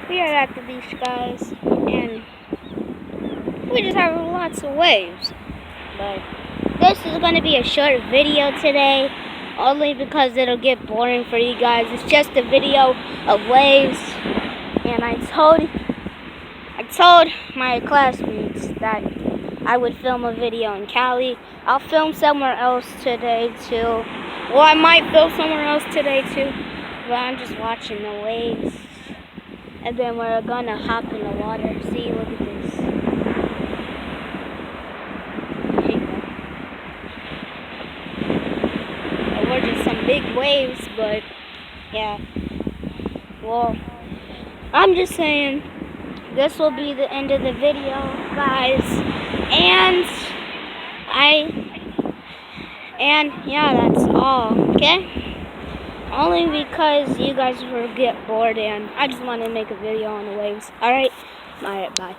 We are at the beach, guys, and we just have lots of waves. But this is going to be a short video today, only because it'll get boring for you guys. It's just a video of waves, and I told my classmates that I would film a video in Cali. I'll film somewhere else today too. Well, I might film somewhere else today too, but I'm just watching the waves. And then we're gonna hop in the water. See, look at this. We're just some big waves, but yeah. Well, I'm just saying, this will be the end of the video, guys. And yeah, that's all, okay? Only because you guys will get bored and I just want to make a video on the waves. Alright, bye.